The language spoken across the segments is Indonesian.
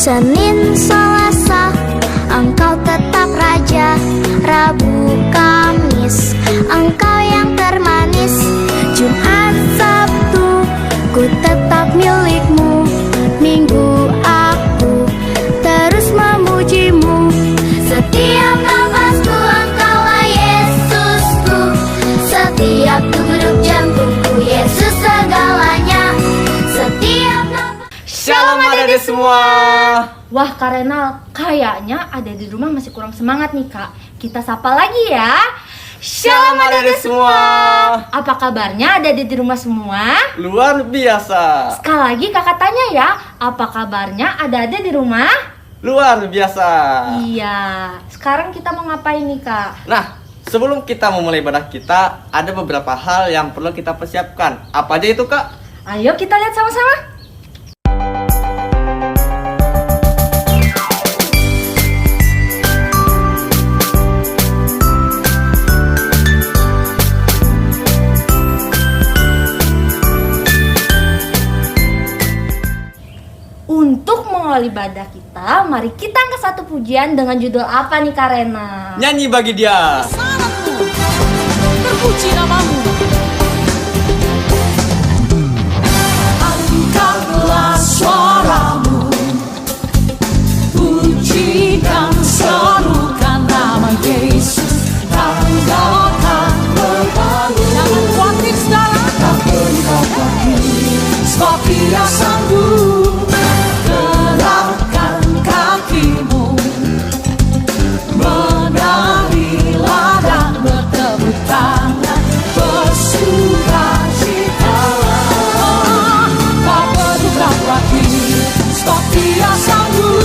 Senin, Selasa, Engkau tetap Raja. Rabu, Kamis, Engkau yang termanis. Jumat, Sabtu, ku tetap milikmu. Minggu, aku terus memujimu. Setiap nafasku Engkaulah Yesusku. Setiap degup jantungku Yesus segalanya. Setiap nafas. Shalom adik-adik semua. Wah Kak Renal, kayaknya ada di rumah masih kurang semangat nih Kak. Kita sapa lagi ya. Shalom adik-adik semua. Apa kabarnya ada di rumah semua? Luar biasa. Sekali lagi kakak tanya ya, apa kabarnya ada di rumah? Luar biasa. Iya, sekarang kita mau ngapain nih Kak? Nah, sebelum kita memulai ibadah kita, ada beberapa hal yang perlu kita persiapkan. Apa aja itu, Kak? Ayo kita lihat sama-sama. Untuk mengawali ibadah kita, mari kita angkat satu pujian dengan judul apa nih Kak Rena? Nyanyi bagi dia. Terpuji namamu. Angkatlah suaramu, puji dan serukan nama Yesus. Tanggalkan berbangun, jangan khawatir saudara, tak perlu kau khawatir, sebab Dia sanggup. Gerakkan kakimu, menarilah dan bertepuk tangan, bersukacitalah. Tak perlu khawatir, sebab Dia sanggup.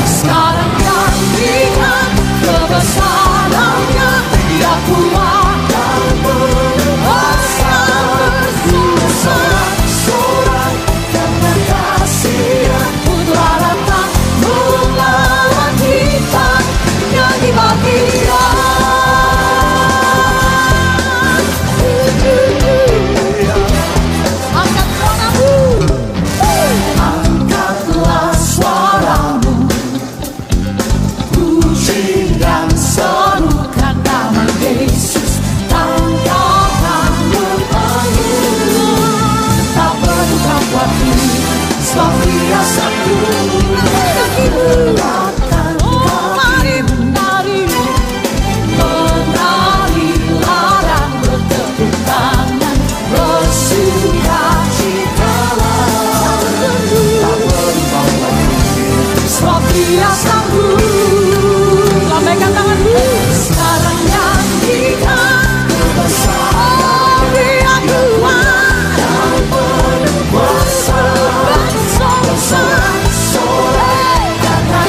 Sekarang kan lihat kebesarannya, Dia kuat dan berkuasa, bersorak-sorai karena kasih-Nya. Putra datang melawan kita, nyanyi bagi Dia. Angkat suaramu, angkatlah suaramu, puji dan serukan nama Yesus. Tanggalkan berbangun, tak perlu kau khawatir, sebab Dia sanggup. Gerakkan kakimu, menarilah dan bertepuk tangan, bersukacitalah. Tak perlu kau khawatir, sebab Dia sanggup. Lambaikan tanganmu. Sekarang nyanyikan kebesaran Dia kuat dan berkuasa, bersorak-sorai karena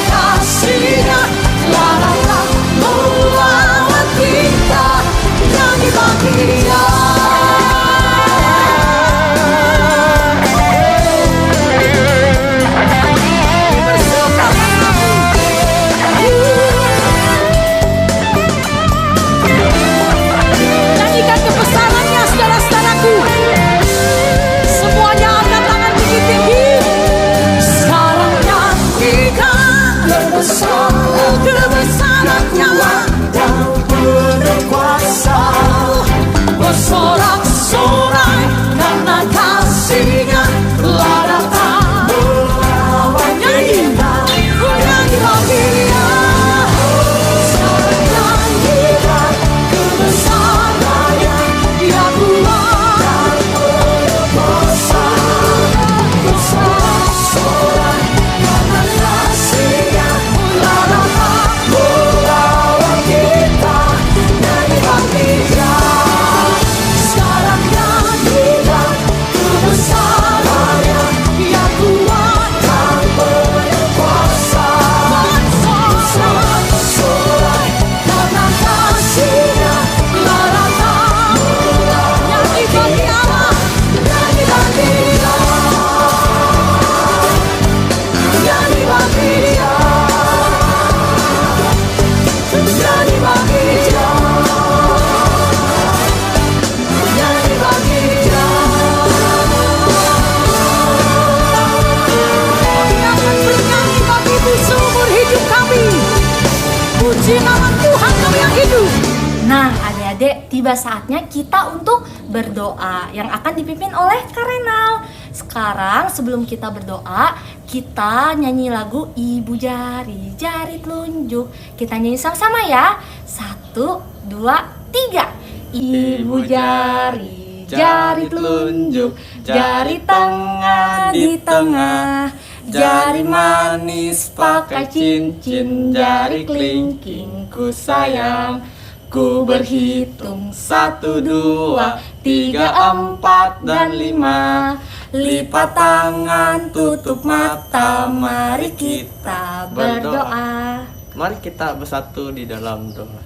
adik-adik, tiba saatnya kita untuk berdoa yang akan dipimpin oleh Kak Renal. Sekarang sebelum kita berdoa, kita nyanyi lagu Ibu Jari, Jari Telunjuk. Kita nyanyi sama-sama ya. 1, 2, 3. Ibu jari, jari telunjuk, jari tengah di tengah, jari manis pakai cincin, jari kelingking ku sayang. Ku berhitung 1, 2, 3, 4, dan 5. Lipat tangan, tutup mata, mari kita berdoa. Mari kita bersatu di dalam doa.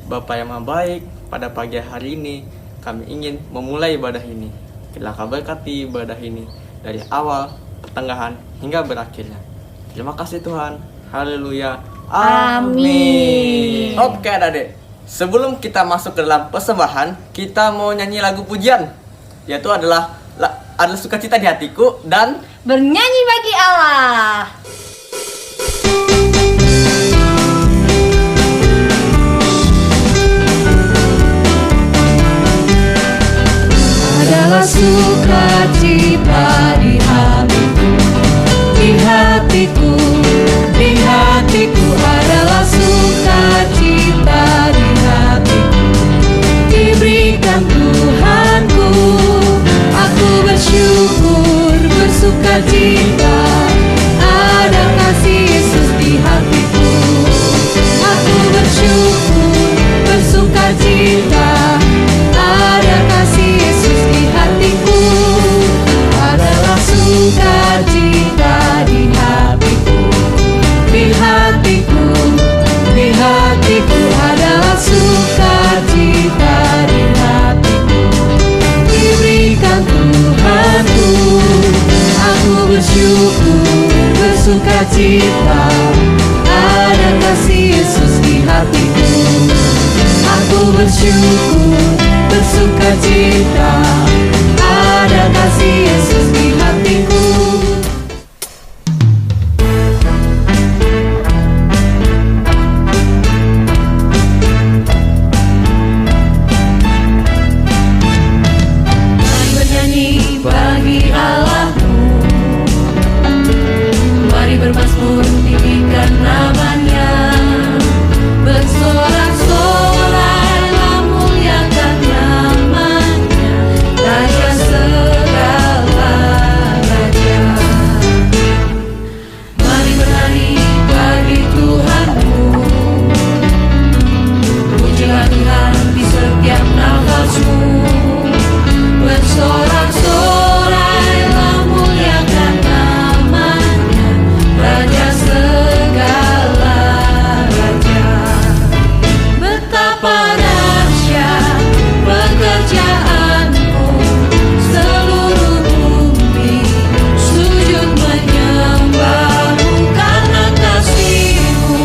Bapa yang Maha Baik, pada pagi hari ini kami ingin memulai ibadah ini. Bila Kau berkati ibadah ini dari awal, pertengahan, hingga berakhirnya. Terima kasih Tuhan. Haleluya. Amin. Oke adik-adik, sebelum kita masuk ke dalam persembahan, kita mau nyanyi lagu pujian, yaitu adalah sukacita di hatiku dan Bernyanyi bagi Allah. Adalah sukacita di hatiku, di hatiku, di hatiku. Adalah sukacita di hatiku, diberikan Tuhanku. Aku bersyukur, bersukacita, ada kasih Yesus di hatiku. Aku bersyukur, bersukacita, ada kasih Yesus di hatiku. Adalah sukacita di hatiku, di hatiku, di hatiku. Adalah sukacita di hatiku, diberikan Tuhanku. Aku bersyukur, bersukacita, ada kasih Yesus di hatiku. Aku bersyukur, bersukacita, ada kasih Yesus di hatiku. Mari bernyanyi bagi Allahmu, mari bermazmur tinggikan namanya, bersorak-sorai muliakan namanya, Raja segala raja. Mari bernyanyi bagi Tuhanmu, pujilah Tuhan di setiap nafasmu, bersorak-sorai muliakan namanya, Raja segala raja. Betapa dahsyat pekerjaanmu, seluruh bumi sujud menyembahmu karena kasih-Mu.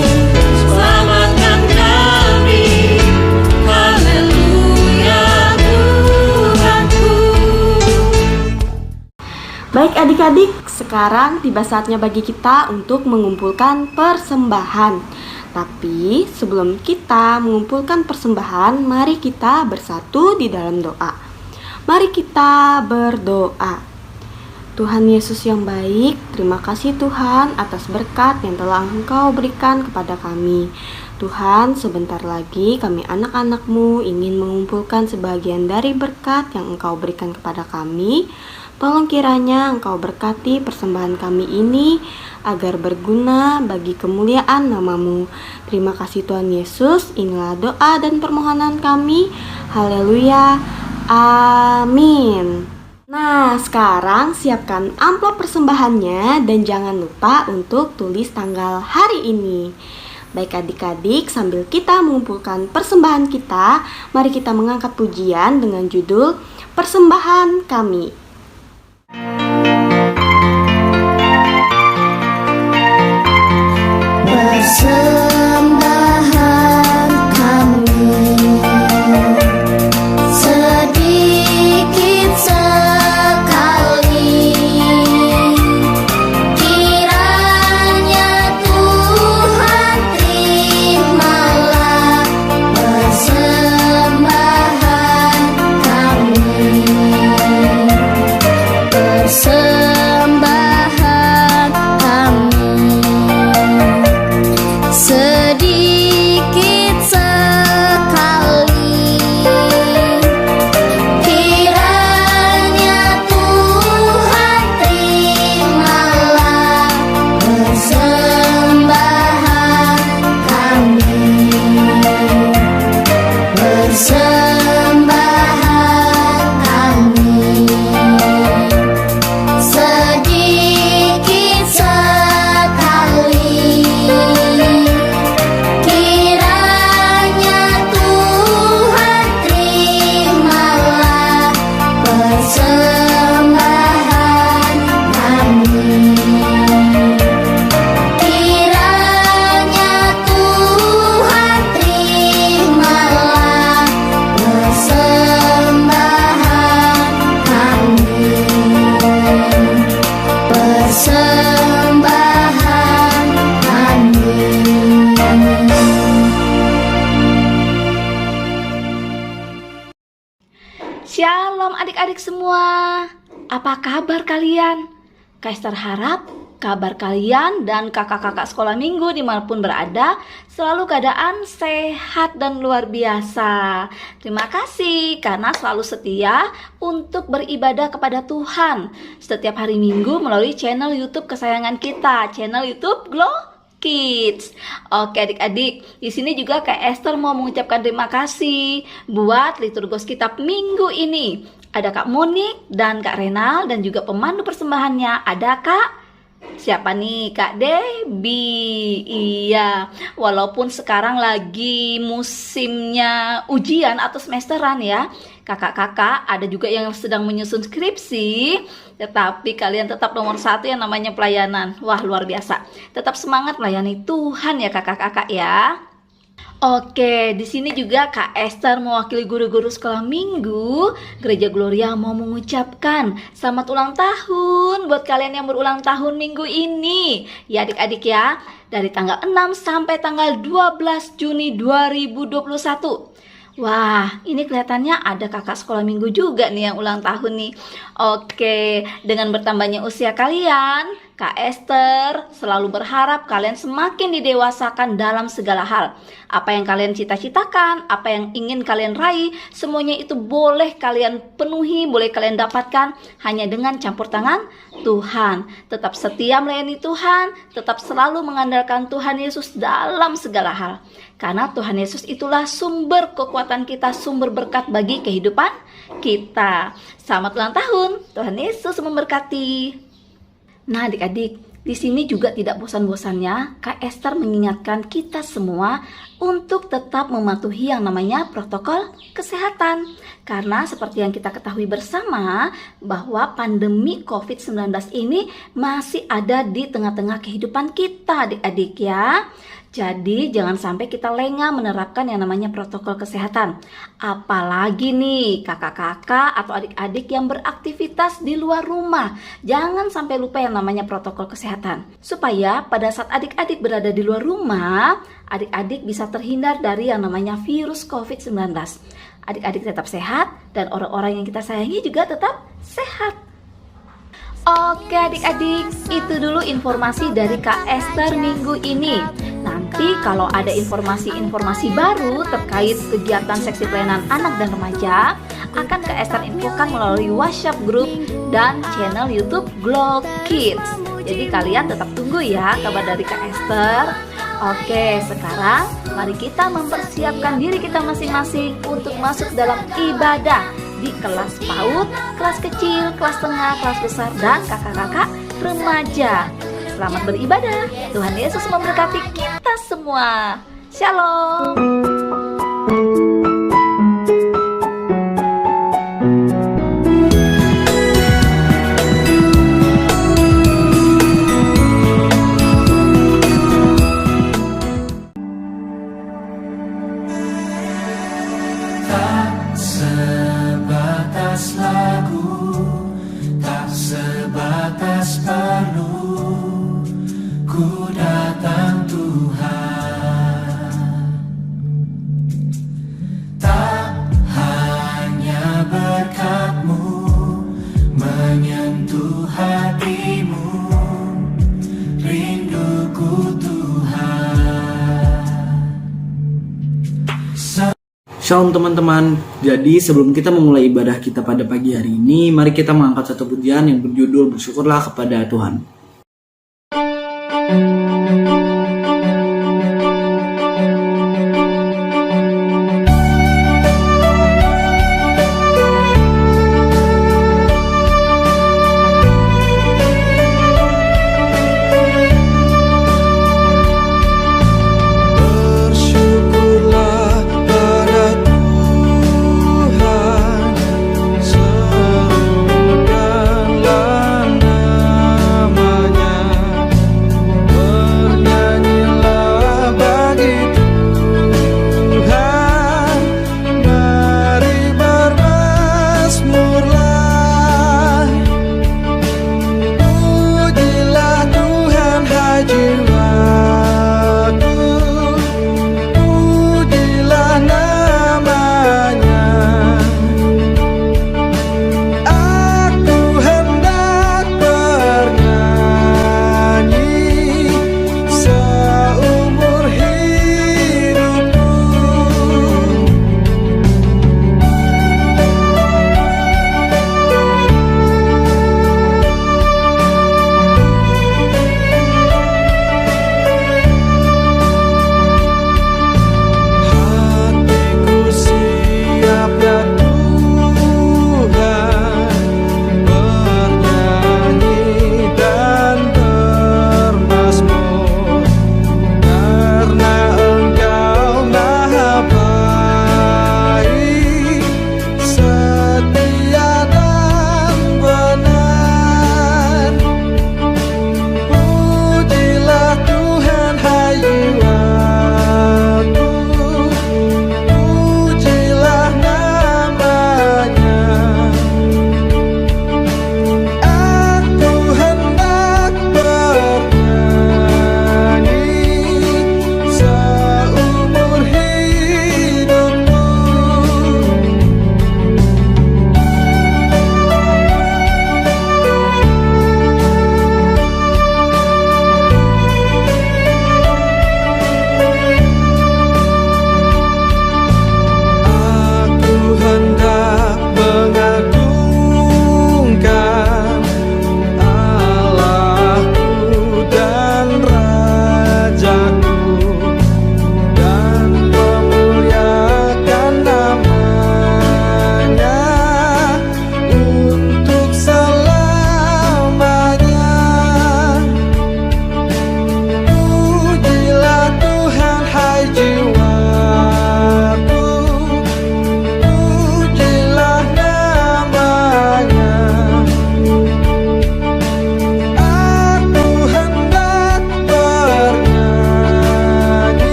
Selamatkan kami, haleluya Tuhanku. Baik adik-adik, sekarang tiba saatnya bagi kita untuk mengumpulkan persembahan. Tapi sebelum kita mengumpulkan persembahan, mari kita bersatu di dalam doa. Mari kita berdoa. Tuhan Yesus yang baik, terima kasih Tuhan atas berkat yang telah Engkau berikan kepada kami. Tuhan, sebentar lagi kami anak-anak-Mu ingin mengumpulkan sebagian dari berkat yang Engkau berikan kepada kami. Tolong kiranya Engkau berkati persembahan kami ini agar berguna bagi kemuliaan nama-Mu. Terima kasih Tuhan Yesus, inilah doa dan permohonan kami. Haleluya, amin. Nah, sekarang siapkan amplop persembahannya dan jangan lupa untuk tulis tanggal hari ini. Baik adik-adik, sambil kita mengumpulkan persembahan kita, mari kita mengangkat pujian dengan judul Persembahan Kami. Persembahan kami sedikit sekali, kiranya Tuhan terimalah persembahan semua, apa kabar kalian? Kak Esther harap kabar kalian dan kakak-kakak sekolah minggu dimanapun berada selalu keadaan sehat dan luar biasa. Terima kasih karena selalu setia untuk beribadah kepada Tuhan setiap hari Minggu melalui channel YouTube kesayangan kita, channel YouTube Glow Kids. Oke adik-adik, di sini juga Kak Esther mau mengucapkan terima kasih buat liturgos kitab minggu ini. Ada Kak Monik dan Kak Renal dan juga pemandu persembahannya ada Kak siapa nih? Kak Debbie. Iya, walaupun sekarang lagi musimnya ujian atau semesteran ya, kakak-kakak ada juga yang sedang menyusun skripsi, tetapi kalian tetap nomor satu yang namanya pelayanan. Wah, luar biasa. Tetap semangat melayani Tuhan ya kakak-kakak ya. Oke, di sini juga Kak Esther mewakili guru-guru sekolah minggu Gereja Gloria mau mengucapkan selamat ulang tahun buat kalian yang berulang tahun minggu ini. Ya adik-adik ya, dari tanggal 6 sampai tanggal 12 Juni 2021. Wah, ini kelihatannya ada kakak sekolah minggu juga nih yang ulang tahun nih. Oke, dengan bertambahnya usia kalian, Kak Esther selalu berharap kalian semakin didewasakan dalam segala hal. Apa yang kalian cita-citakan, apa yang ingin kalian raih, semuanya itu boleh kalian penuhi, boleh kalian dapatkan hanya dengan campur tangan Tuhan. Tetap setia melayani Tuhan, tetap selalu mengandalkan Tuhan Yesus dalam segala hal. Karena Tuhan Yesus itulah sumber kekuatan kita, sumber berkat bagi kehidupan kita. Selamat ulang tahun, Tuhan Yesus memberkati. Nah adik-adik, di sini juga tidak bosan-bosannya Kak Esther mengingatkan kita semua untuk tetap mematuhi yang namanya protokol kesehatan. Karena seperti yang kita ketahui bersama bahwa pandemi COVID-19 ini masih ada di tengah-tengah kehidupan kita adik-adik ya. Jadi jangan sampai kita lengah menerapkan yang namanya protokol kesehatan. Apalagi nih kakak-kakak atau adik-adik yang beraktivitas di luar rumah. Jangan sampai lupa yang namanya protokol kesehatan. Supaya pada saat adik-adik berada di luar rumah, adik-adik bisa terhindar dari yang namanya virus COVID-19. Adik-adik tetap sehat dan orang-orang yang kita sayangi juga tetap sehat. Oke adik-adik, itu dulu informasi dari Kak Esther minggu ini. Nanti kalau ada informasi-informasi baru terkait kegiatan seksi pelayanan anak dan remaja, akan Kak Esther infokan melalui WhatsApp group dan channel YouTube Glow Kids. Jadi kalian tetap tunggu ya kabar dari Kak Esther. Oke, sekarang mari kita mempersiapkan diri kita masing-masing untuk masuk dalam ibadah di kelas PAUD, kelas kecil, kelas tengah, kelas besar, dan kakak-kakak remaja. Selamat beribadah. Tuhan Yesus memberkati kita semua. Shalom. Sebatas lagu, tak sebatas perlu, ku datang Tuhan. Tak hanya berkat-Mu menyentuh hatimu, rinduku Tuhan. Shalom teman-teman, jadi sebelum kita memulai ibadah kita pada pagi hari ini, mari kita mengangkat satu pujian yang berjudul Bersyukurlah kepada Tuhan. Segala namanya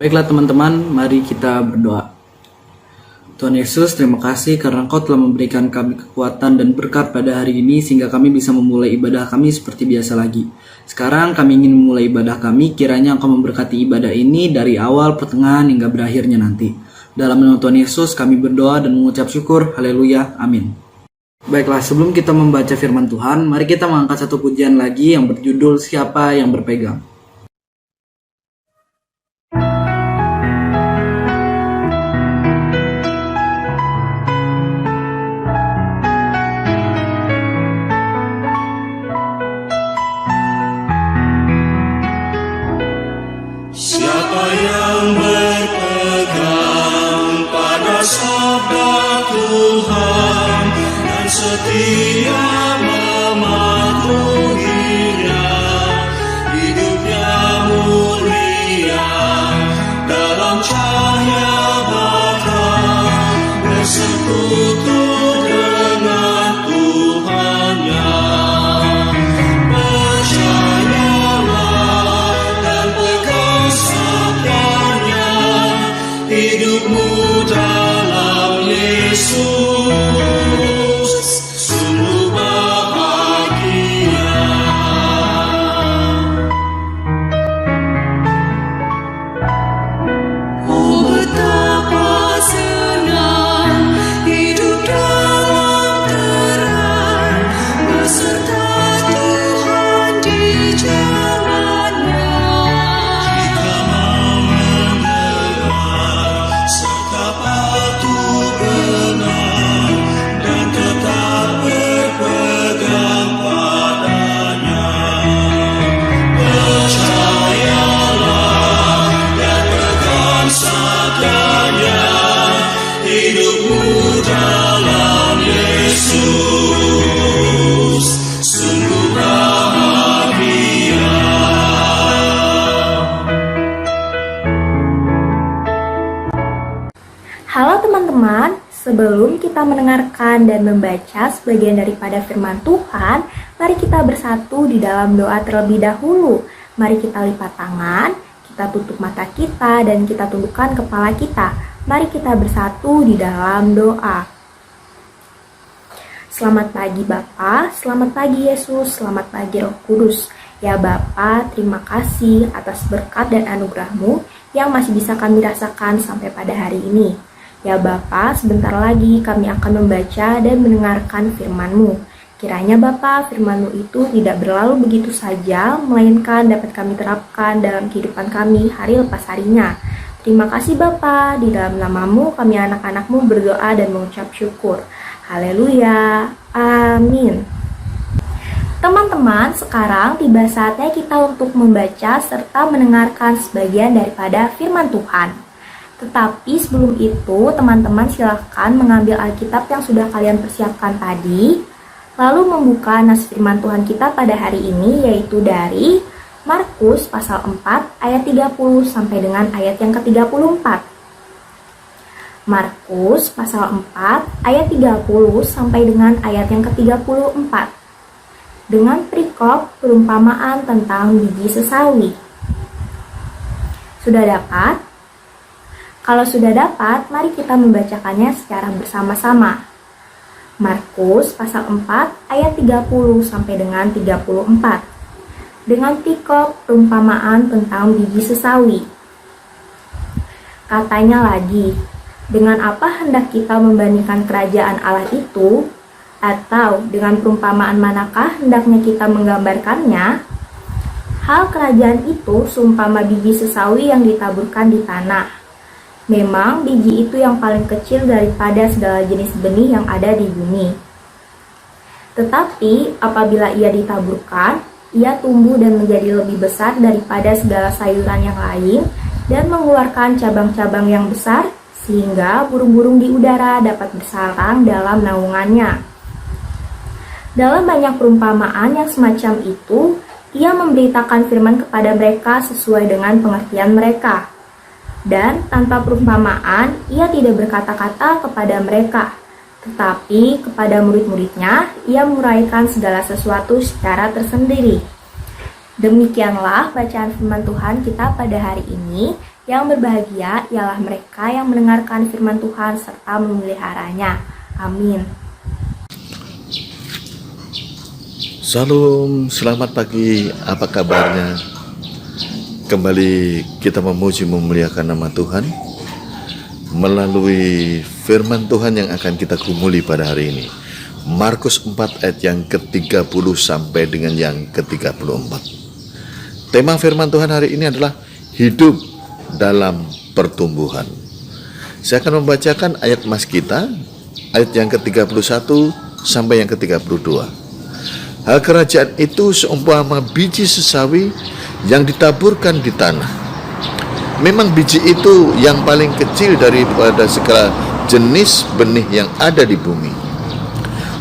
Baiklah teman-teman, mari kita berdoa. Tuhan Yesus, terima kasih karena Engkau telah memberikan kami kekuatan dan berkat pada hari ini sehingga kami bisa memulai ibadah kami seperti biasa lagi. Sekarang kami ingin memulai ibadah kami, kiranya Engkau memberkati ibadah ini dari awal, pertengahan, hingga berakhirnya nanti. Dalam nama Tuhan Yesus kami berdoa dan mengucap syukur. Haleluya, amin. Baiklah, sebelum kita membaca firman Tuhan, mari kita mengangkat satu pujian lagi yang berjudul Siapa yang Berpegang. Siapa yang berpegang pada sabda Tuhan dan setia mematuhinya, hidupnya mulia dalam cahaya bapa, bersekutu dengan Tuhannya. Hidupmu dalam Yesus sungguh bahagia. Oh, betapa senang hidup dalam terang beserta Tuhan di jalannya. Jika mau serta patuh benar dan tetap berpegang padanya. Percayalah dan pegang sabdanya, hidupmu dalam Yesus sungguh bahagia. Halo teman-teman, sebelum kita mendengarkan dan membaca sebagian daripada firman Tuhan, mari kita bersatu di dalam doa terlebih dahulu. Mari kita lipat tangan, kita tutup mata kita, dan kita tundukkan kepala kita. Mari kita bersatu di dalam doa. Selamat pagi Bapa, selamat pagi Yesus, selamat pagi Roh Kudus. Ya Bapa, terima kasih atas berkat dan anugerah-Mu yang masih bisa kami rasakan sampai pada hari ini. Ya Bapa, sebentar lagi kami akan membaca dan mendengarkan firman-Mu. Kiranya Bapa, firman-Mu itu tidak berlalu begitu saja, melainkan dapat kami terapkan dalam kehidupan kami hari lepas harinya. Terima kasih Bapa, di dalam nama-Mu kami anak-anak-Mu berdoa dan mengucap syukur. Haleluya, amin. Teman-teman, sekarang tiba saatnya kita untuk membaca serta mendengarkan sebagian daripada firman Tuhan. Tetapi sebelum itu, teman-teman silahkan mengambil Alkitab yang sudah kalian persiapkan tadi, lalu membuka nas firman Tuhan kita pada hari ini, yaitu dari Markus pasal 4 ayat 30 sampai dengan ayat yang ke-34. Markus pasal 4 ayat 30 sampai dengan ayat yang ke-34. Dengan perikop perumpamaan tentang biji sesawi. Sudah dapat? Kalau sudah dapat, mari kita membacakannya secara bersama-sama. Markus pasal 4 ayat 30 sampai dengan 34. Dengan perikop perumpamaan tentang biji sesawi. Katanya lagi, dengan apa hendak kita membandingkan kerajaan Allah itu? Atau dengan perumpamaan manakah hendaknya kita menggambarkannya? Hal kerajaan itu seumpama biji sesawi yang ditaburkan di tanah. Memang biji itu yang paling kecil daripada segala jenis benih yang ada di bumi. Tetapi apabila ia ditaburkan, ia tumbuh dan menjadi lebih besar daripada segala sayuran yang lain dan mengeluarkan cabang-cabang yang besar sehingga burung-burung di udara dapat bersarang dalam naungannya. Dalam banyak perumpamaan yang semacam itu, ia memberitakan firman kepada mereka sesuai dengan pengertian mereka. Dan tanpa perumpamaan, ia tidak berkata-kata kepada mereka, tetapi kepada murid-muridnya, ia menguraikan segala sesuatu secara tersendiri. Demikianlah bacaan firman Tuhan kita pada hari ini. Yang berbahagia ialah mereka yang mendengarkan firman Tuhan serta memeliharanya. Amin. Salam, selamat pagi, apa kabarnya? Kembali kita memuji memuliakan nama Tuhan melalui firman Tuhan yang akan kita gumuli pada hari ini. Markus 4 ayat yang ke-30 sampai dengan yang ke-34. Tema firman Tuhan hari ini adalah hidup dalam pertumbuhan. Saya akan membacakan ayat mas kita, ayat yang ke-31 sampai yang ke-32. Hal kerajaan itu seumpama biji sesawi yang ditaburkan di tanah. Memang biji itu yang paling kecil daripada segala jenis benih yang ada di bumi.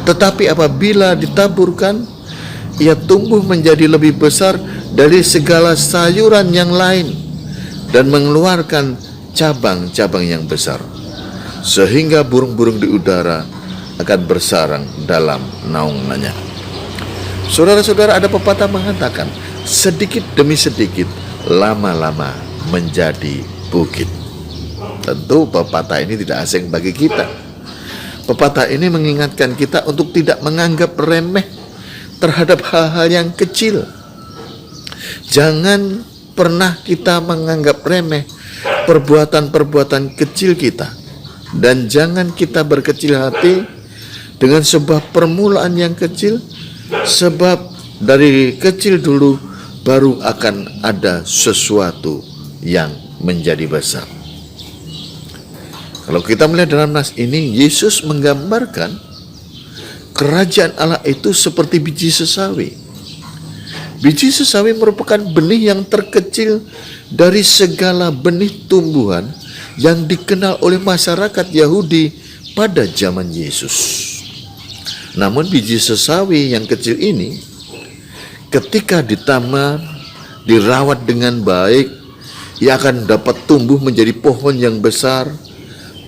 Tetapi apabila ditaburkan, ia tumbuh menjadi lebih besar dari segala sayuran yang lain dan mengeluarkan cabang-cabang yang besar, sehingga burung-burung di udara akan bersarang dalam naungannya. Saudara-saudara, ada pepatah mengatakan, sedikit demi sedikit, lama-lama menjadi bukit. Tentu pepatah ini tidak asing bagi kita. Pepatah ini mengingatkan kita untuk tidak menganggap remeh terhadap hal-hal yang kecil. Jangan pernah kita menganggap remeh perbuatan-perbuatan kecil kita. Dan jangan kita berkecil hati dengan sebuah permulaan yang kecil, sebab dari kecil dulu baru akan ada sesuatu yang menjadi besar. Kalau kita melihat dalam nas ini, Yesus menggambarkan kerajaan Allah itu seperti biji sesawi. Biji sesawi merupakan benih yang terkecil dari segala benih tumbuhan yang dikenal oleh masyarakat Yahudi pada zaman Yesus. Namun biji sesawi yang kecil ini ketika ditanam, dirawat dengan baik, ia akan dapat tumbuh menjadi pohon yang besar,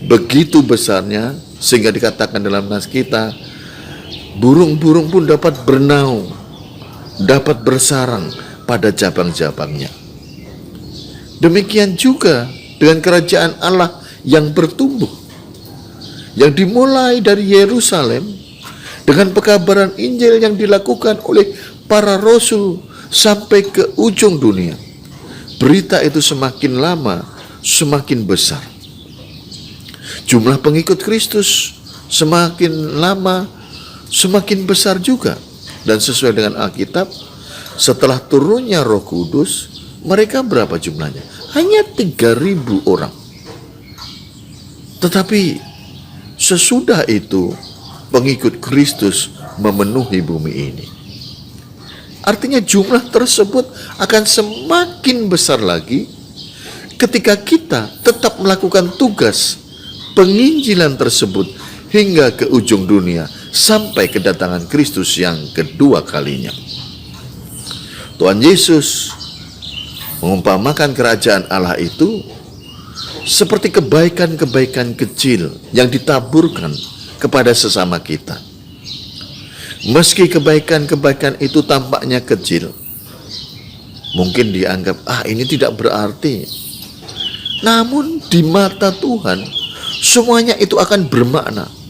begitu besarnya sehingga dikatakan dalam nas kita, burung-burung pun dapat bernaung, dapat bersarang pada cabang-cabangnya. Demikian juga dengan kerajaan Allah yang bertumbuh, yang dimulai dari Yerusalem dengan pekabaran Injil yang dilakukan oleh para rasul sampai ke ujung dunia. Berita itu semakin lama semakin besar. Jumlah pengikut Kristus semakin lama semakin besar juga. Dan sesuai dengan Alkitab, setelah turunnya Roh Kudus, mereka berapa jumlahnya? Hanya 3.000 orang. Tetapi sesudah itu pengikut Kristus memenuhi bumi ini. Artinya jumlah tersebut akan semakin besar lagi ketika kita tetap melakukan tugas penginjilan tersebut hingga ke ujung dunia sampai kedatangan Kristus yang kedua kalinya. Tuhan Yesus mengumpamakan kerajaan Allah itu seperti kebaikan-kebaikan kecil yang ditaburkan kepada sesama kita. Meski kebaikan-kebaikan itu tampaknya kecil, mungkin dianggap ini tidak berarti. Namun di mata Tuhan semuanya itu akan bermakna.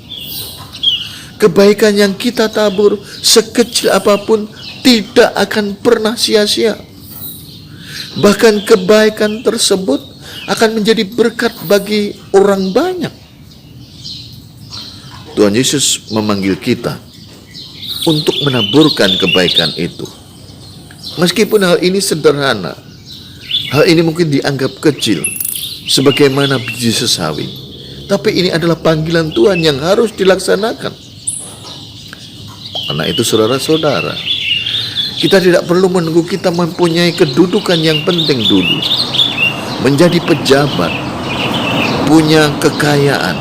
Kebaikan yang kita tabur sekecil apapun tidak akan pernah sia-sia. Bahkan kebaikan tersebut akan menjadi berkat bagi orang banyak. Tuhan Yesus memanggil kita untuk menaburkan kebaikan itu. Meskipun hal ini sederhana, hal ini mungkin dianggap kecil, sebagaimana biji sesawi, tapi ini adalah panggilan Tuhan yang harus dilaksanakan. Karena itu saudara-saudara, kita tidak perlu menunggu kita mempunyai kedudukan yang penting dulu, menjadi pejabat, punya kekayaan,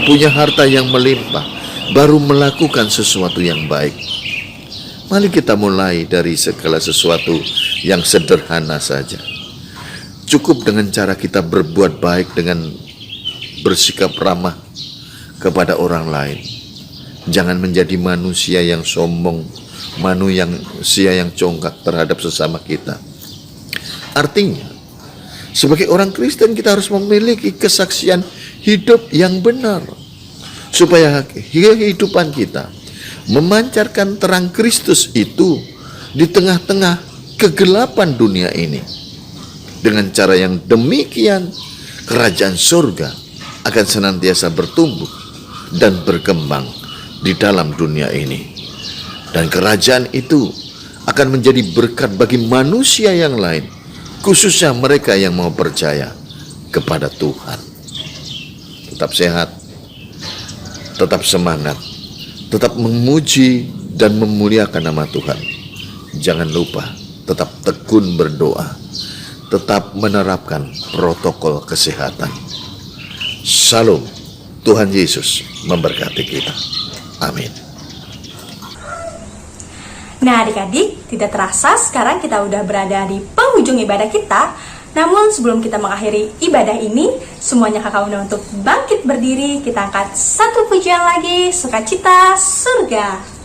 punya harta yang melimpah, baru melakukan sesuatu yang baik. Mari kita mulai dari segala sesuatu yang sederhana saja. Cukup dengan cara kita berbuat baik dengan bersikap ramah kepada orang lain. Jangan menjadi manusia yang sombong, manusia yang congkak terhadap sesama kita. Artinya, Sebagai orang Kristen kita harus memiliki kesaksian hidup yang benar, supaya kehidupan kita memancarkan terang Kristus itu di tengah-tengah kegelapan dunia ini. Dengan cara yang demikian, kerajaan surga akan senantiasa bertumbuh dan berkembang di dalam dunia ini. Dan kerajaan itu akan menjadi berkat bagi manusia yang lain, khususnya mereka yang mau percaya kepada Tuhan. Tetap sehat, tetap semangat, tetap memuji dan memuliakan nama Tuhan. Jangan lupa tetap tekun berdoa, tetap menerapkan protokol kesehatan. Salam, Tuhan Yesus memberkati kita. Amin. Nah adik-adik, tidak terasa sekarang kita udah berada di penghujung ibadah kita. Namun sebelum kita mengakhiri ibadah ini, semuanya kakak undang untuk bangkit berdiri. Kita angkat satu pujian lagi, Sukacita Surga.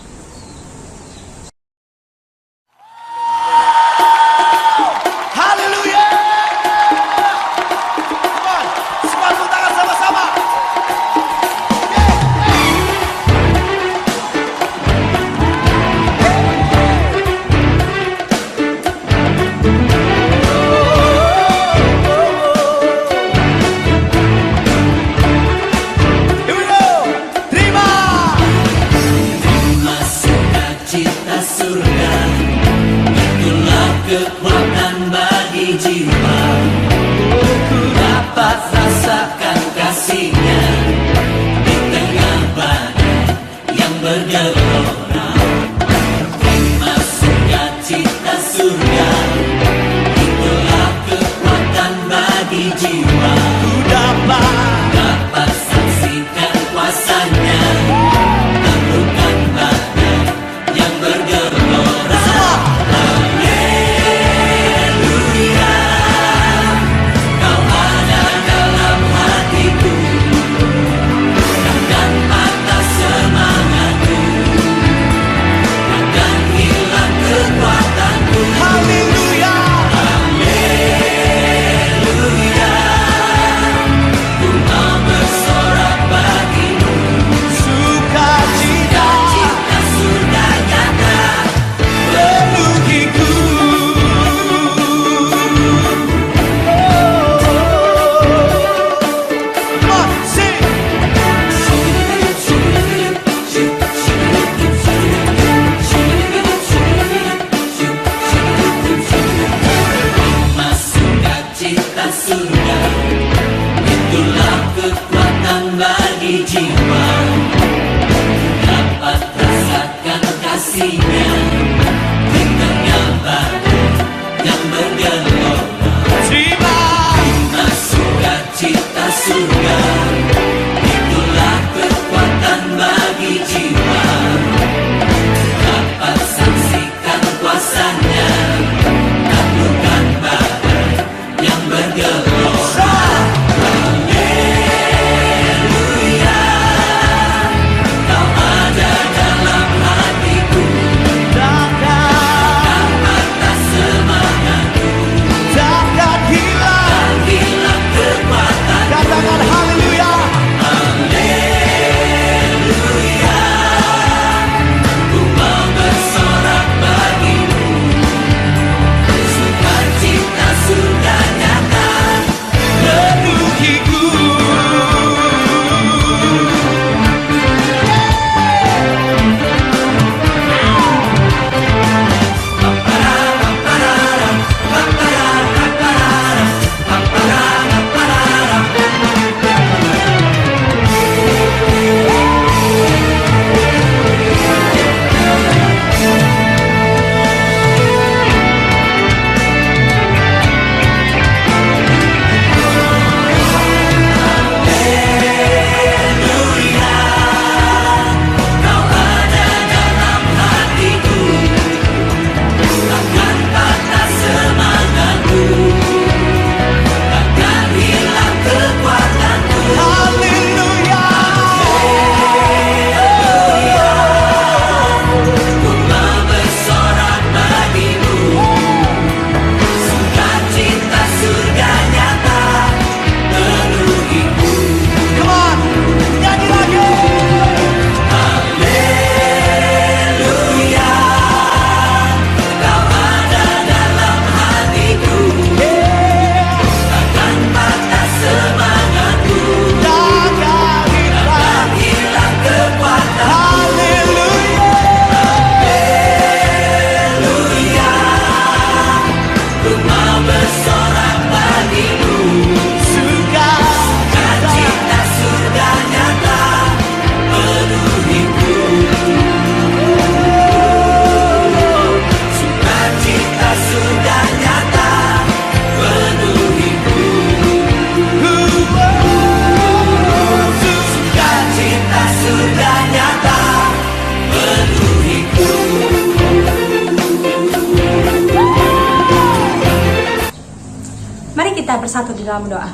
bersatu di dalam doa.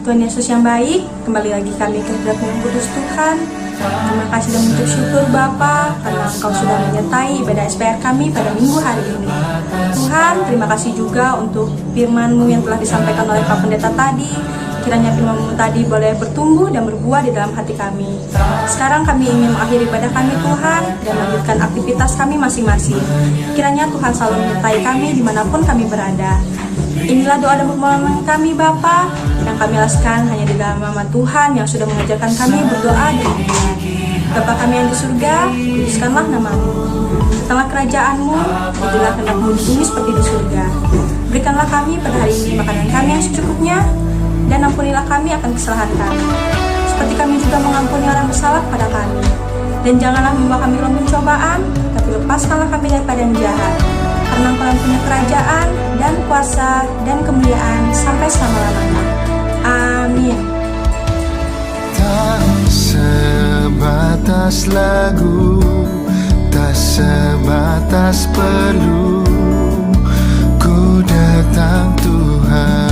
Tuhan Yesus yang baik, kembali lagi kami ke hadirat-Mu yang kudus Tuhan. Terima kasih dan mengucap syukur Bapa karena Engkau sudah menyertai ibadah SPR kami pada minggu hari ini. Tuhan, terima kasih juga untuk firman-Mu yang telah disampaikan oleh Pak Pendeta tadi. Kiranya firman-Mu tadi boleh bertumbuh dan berbuah di dalam hati kami. Sekarang kami ingin mengakhiri ibadah kami Tuhan dan melanjutkan aktivitas kami masing-masing. Kiranya Tuhan selalu menyertai kami dimanapun kami berada. Inilah doa dan permohonan kami Bapa, yang kami alaskan hanya di dalam nama Tuhan yang sudah mengajarkan kami berdoa dan beriman. Bapa kami yang di surga, kuduskanlah nama-Mu. Datanglah kerajaan-Mu, jadilah kehendak-Mu di bumi seperti di surga. Berikanlah kami pada hari ini makanan kami yang secukupnya, dan ampunilah kami akan kesalahan kami, seperti kami juga mengampuni orang bersalah pada kami. Dan janganlah membawa kami dalam pencobaan, tapi lepaskanlah kami daripada yang jahat. Karena Engkau yang punya kerajaan, dan kuasa, dan kemuliaan sampai selama-lamanya. Amin. Tak sebatas lagu, tak sebatas perlu, ku datang Tuhan.